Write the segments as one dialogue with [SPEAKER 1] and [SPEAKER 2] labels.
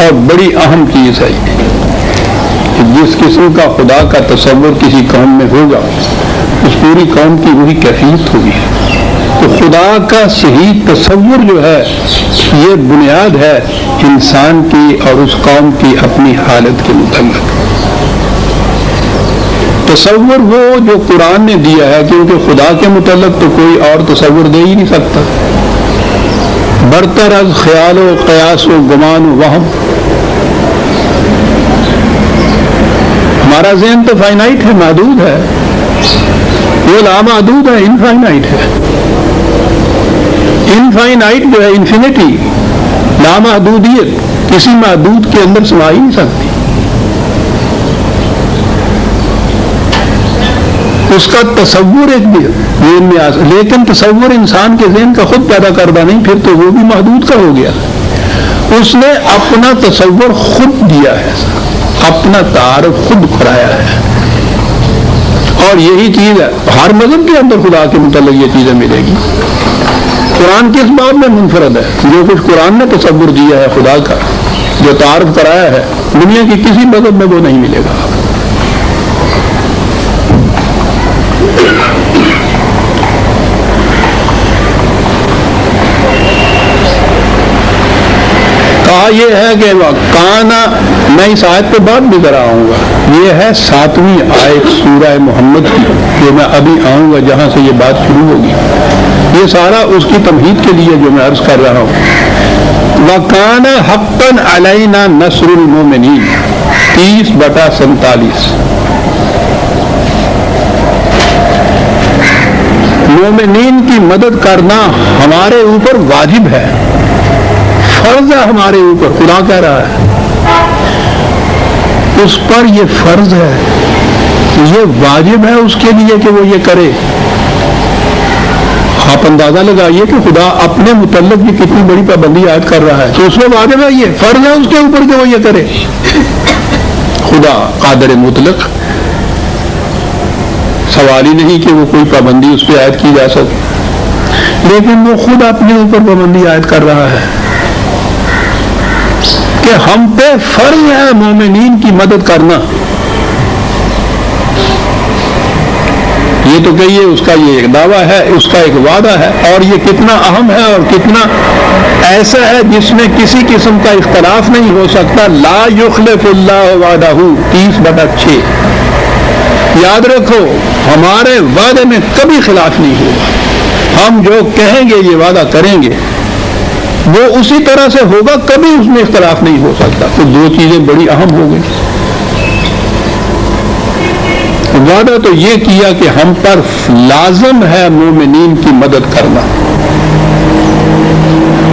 [SPEAKER 1] اور بڑی اہم چیز ہے یہ کہ جس قسم کا خدا کا تصور کسی قوم میں ہوگا اس پوری قوم کی وہی کیفیت ہوگی. تو خدا کا صحیح تصور جو ہے یہ بنیاد ہے انسان کی اور اس قوم کی اپنی حالت کے متعلق. تصور وہ جو قرآن نے دیا ہے کیونکہ خدا کے متعلق تو کوئی اور تصور دے ہی نہیں سکتا. برتر از خیال و قیاس و گمان و وہم. ہمارا ذہن تو فائنائٹ ہے، محدود ہے، وہ لامحدود ہے، انفائنائٹ ہے. انفائنائٹ جو ہے انفینٹی، لامحدودیت کسی محدود کے اندر سما ہی نہیں سکتی. اس کا تصور ایک بھی ذہن میں لیکن تصور انسان کے ذہن کا خود پیدا کردہ نہیں، پھر تو وہ بھی محدود کا ہو گیا. اس نے اپنا تصور خود دیا ہے، اپنا تعارف خود کرایا ہے. اور یہی چیز ہے ہر مذہب کے اندر خدا کے متعلق یہ چیزیں ملے گی. قرآن کس بات میں منفرد ہے؟ جو کچھ قرآن نے تصور دیا ہے خدا کا، جو تعارف کرایا ہے، دنیا کی کسی مذہب میں وہ نہیں ملے گا. کہا یہ ہے کہ کانا، میں اس آیت پہ بات بھی کرا آؤں گا. یہ ہے 7ویں آیت سورہ محمد کی جو میں ابھی آؤں گا جہاں سے یہ بات شروع ہوگی. یہ سارا اس کی تمہید کے لیے جو میں عرض کر رہا ہوں. وَكَانَ حَقًّا عَلَيْنَا نَصْرُ الْمُؤْمِنِينَ 30/47. مومنین کی مدد کرنا ہمارے اوپر واجب ہے، فرض ہے ہمارے اوپر. خدا کہہ رہا ہے اس پر یہ فرض ہے، یہ واجب ہے اس کے لیے کہ وہ یہ کرے. آپ اندازہ لگائیے کہ خدا اپنے متعلق یہ کتنی بڑی پابندی عائد کر رہا ہے. تو اس میں واجب ہے، یہ فرض ہے اس کے اوپر کہ وہ یہ کرے. خدا قادر مطلق، سوال ہی نہیں کہ وہ کوئی پابندی اس پہ عائد کی جا سکے، لیکن وہ خود اپنے اوپر پابندی عائد کر رہا ہے کہ ہم پہ فرض ہے مومنین کی مدد کرنا. یہ تو کہیے اس کا یہ ایک دعویٰ ہے، اس کا ایک وعدہ ہے، اور یہ کتنا اہم ہے اور کتنا ایسا ہے جس میں کسی قسم کا اختلاف نہیں ہو سکتا. لا یخلف اللہ وعدہ 30/6. یاد رکھو ہمارے وعدے میں کبھی خلاف نہیں ہوگا. ہم جو کہیں گے یہ وعدہ کریں گے وہ اسی طرح سے ہوگا، کبھی اس میں اختلاف نہیں ہو سکتا. تو دو چیزیں بڑی اہم ہو گئی. وعدہ تو یہ کیا کہ ہم پر لازم ہے مومنین کی مدد کرنا،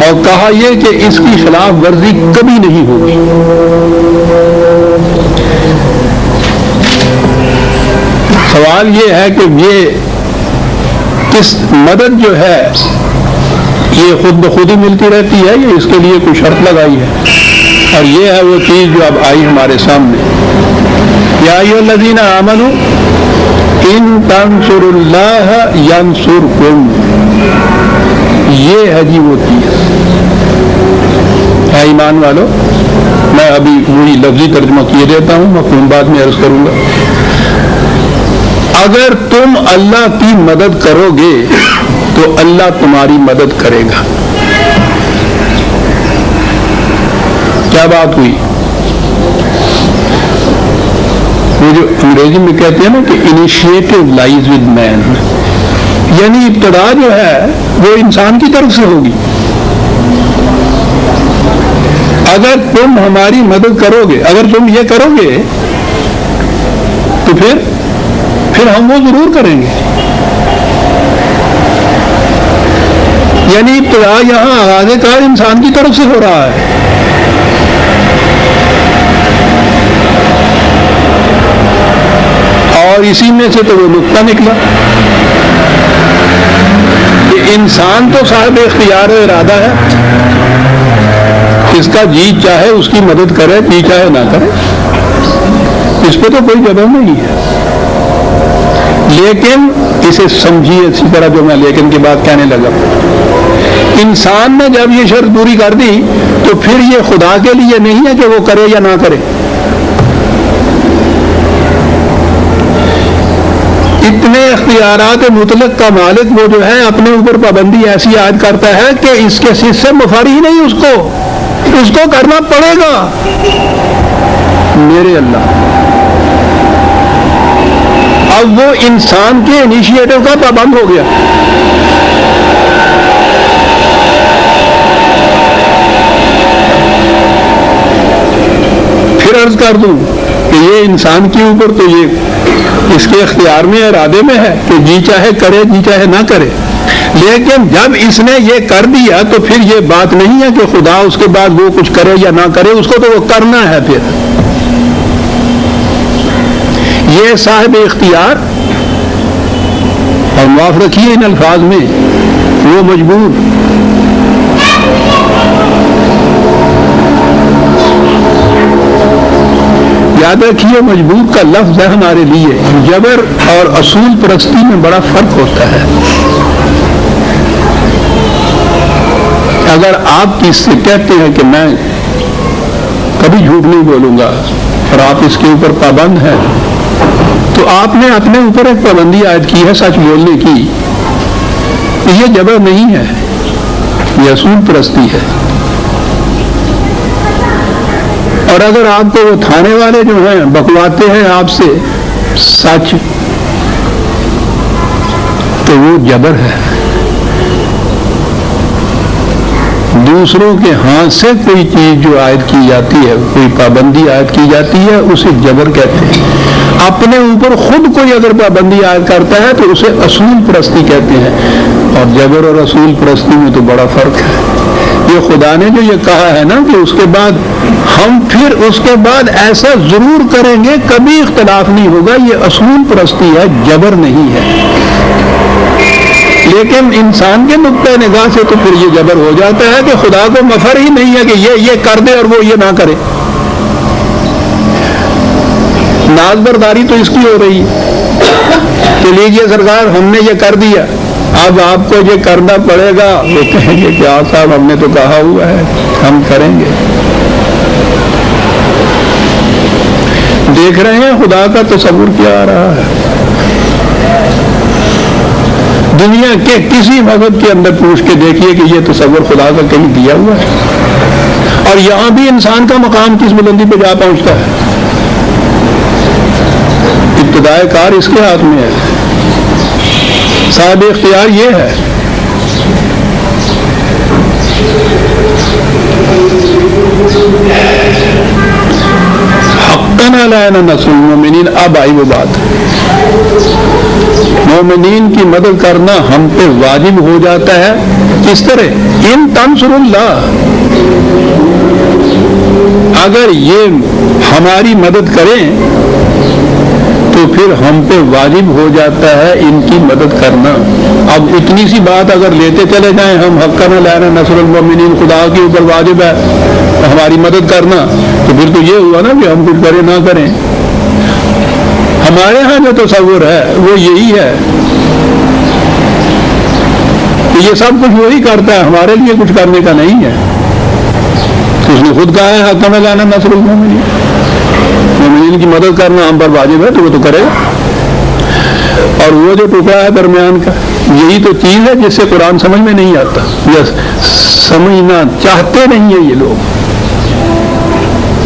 [SPEAKER 1] اور کہا یہ کہ اس کی خلاف ورزی کبھی نہیں ہوگی. سوال یہ ہے کہ یہ کس مدد جو ہے یہ خود بخود ہی ملتی رہتی ہے یا اس کے لیے کوئی شرط لگائی ہے؟ اور یہ ہے وہ چیز جو اب آئی ہمارے سامنے. یا ایھا الذین آمنوا ان تنصروا اللہ ینصرکم. یہ ہے جی وہ چیز ہے. ایمان والو، میں ابھی وہی لفظی ترجمہ کیے دیتا ہوں، مفہوم بعد میں عرض کروں گا. اگر تم اللہ کی مدد کرو گے تو اللہ تمہاری مدد کرے گا. کیا بات ہوئی؟ وہ جو انگریزی میں کہتے ہیں نا کہ انیشیٹو لائز ود مین، یعنی ابتدا جو ہے وہ انسان کی طرف سے ہوگی. اگر تم ہماری مدد کرو گے، اگر تم یہ کرو گے تو پھر ہم وہ ضرور کریں گے. یعنی ابتدا یہاں آغاز کار انسان کی طرف سے ہو رہا ہے. اور اسی میں سے تو وہ نقطہ نکلا کہ انسان تو صاحب اختیار و ارادہ ہے، اس کا جی چاہے اس کی مدد کرے، جی چاہے نہ کرے، اس پہ تو کوئی جبر نہیں ہے. لیکن اسے سمجھیے اسی طرح جو میں لیکن کی بات کہنے لگا. انسان نے جب یہ شرط پوری کر دی تو پھر یہ خدا کے لیے نہیں ہے کہ وہ کرے یا نہ کرے. اتنے اختیارات مطلق کا مالک وہ جو ہے اپنے اوپر پابندی ایسی عائد کرتا ہے کہ اس کے سے مفر ہی نہیں, اس کو کرنا پڑے گا. میرے اللہ, اب وہ انسان کے انیشیٹو کا پابند ہو گیا. پھر عرض کر دوں کہ یہ انسان کے اوپر تو یہ اس کے اختیار میں ارادے میں ہے کہ جی چاہے کرے جی چاہے نہ کرے, لیکن جب اس نے یہ کر دیا تو پھر یہ بات نہیں ہے کہ خدا اس کے بعد وہ کچھ کرے یا نہ کرے, اس کو تو وہ کرنا ہے. پھر یہ صاحب اختیار, اور معاف رکھیے ان الفاظ میں, وہ مجبور. یاد رکھیے مجبور کا لفظ ہے ہمارے لیے. جبر اور اصول پرستی میں بڑا فرق ہوتا ہے. اگر آپ کس سے کہتے ہیں کہ میں کبھی جھوٹ نہیں بولوں گا اور آپ اس کے اوپر پابند ہیں, تو آپ نے اپنے اوپر ایک پابندی عائد کی ہے سچ بولنے کی. یہ جبر نہیں ہے, یہ اصول پرستی ہے. اور اگر آپ کو وہ تھانے والے جو ہیں بکواتے ہیں آپ سے سچ, تو وہ جبر ہے. دوسروں کے ہاتھ سے کوئی چیز جو عائد کی جاتی ہے, کوئی پابندی عائد کی جاتی ہے, اسے جبر کہتے ہیں. اپنے اوپر خود کوئی اگر پابندی عائد کرتا ہے تو اسے اصول پرستی کہتے ہیں. اور جبر اور اصول پرستی میں تو بڑا فرق ہے. یہ خدا نے جو یہ کہا ہے نا کہ اس کے بعد ہم پھر اس کے بعد ایسا ضرور کریں گے, کبھی اختلاف نہیں ہوگا, یہ اصول پرستی ہے, جبر نہیں ہے. لیکن انسان کے نقطۂ نگاہ سے تو پھر یہ جبر ہو جاتا ہے کہ خدا کو مفر ہی نہیں ہے کہ یہ کر دے اور وہ یہ نہ کرے. ناز برداری تو اس کی ہو رہی ہے کہ لیجیے سرکار ہم نے یہ کر دیا, اب آپ کو یہ کرنا پڑے گا. وہ کہیں گے کہ آپ صاحب ہم نے تو کہا ہوا ہے ہم کریں گے. دیکھ رہے ہیں خدا کا تصور کیا آ رہا ہے. دنیا کے کسی مذہب کے اندر پوچھ کے دیکھیے کہ یہ تصور خدا کا کہیں دیا ہوا ہے. اور یہاں بھی انسان کا مقام کس بلندی پہ جا پہنچتا ہے. ابتدائے کار اس کے ہاتھ میں ہے, صاحب اختیار یہ ہے. حقاً علینا نصر المؤمنین. اب آئی وہ بات, مومنین کی مدد کرنا ہم پہ واجب ہو جاتا ہے. کس طرح؟ ان تنصر اللہ, اگر یہ ہماری مدد کریں تو پھر ہم پہ واجب ہو جاتا ہے ان کی مدد کرنا. اب اتنی سی بات اگر لیتے چلے جائیں ہم حقاً علینا نصر المؤمنین, خدا کے اوپر واجب ہے ہماری مدد کرنا, تو پھر تو یہ ہوا نا کہ ہم کچھ کریں نہ کریں. ہمارے ہاں جو تصور ہے وہ یہی ہے کہ یہ سب کچھ وہی کرتا ہے, ہمارے لیے کچھ کرنے کا نہیں ہے. تو اس نے خود کہا ہے حقاً علینا نصر المؤمنین, مومنین کی مدد کرنا ہم پر واجب ہے, تو وہ تو کرے گا. اور وہ جو ٹکڑا ہے درمیان کا, یہی تو چیز ہے جس سے قرآن سمجھ میں نہیں آتا, یا سمجھنا چاہتے نہیں ہیں یہ لوگ.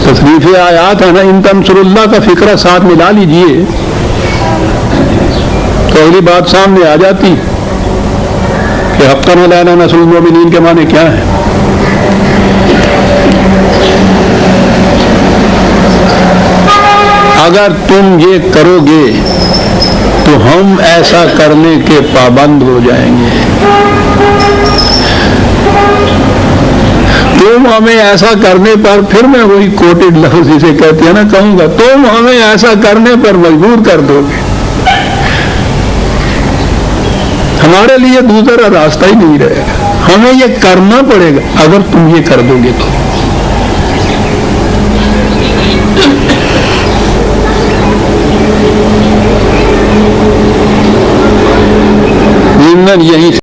[SPEAKER 1] تصریف آیات ہے نا, ان تنصر اللہ کا فکرہ ساتھ ملا لیجئے تو اگلی بات سامنے آ جاتی کہ حقاً علینا نصر المؤمنین کے معنی کیا ہے. اگر تم یہ کرو گے تو ہم ایسا کرنے کے پابند ہو جائیں گے. تم ہمیں ایسا کرنے پر, پھر میں وہی کوٹڈ لفظ جسے کہتے ہیں نا کہوں گا, تم ہمیں ایسا کرنے پر مجبور کر دو گے. ہمارے لیے دوسرا راستہ ہی نہیں رہے گا, ہمیں یہ کرنا پڑے گا اگر تم یہ کر دو گے تو. یقیناً یہی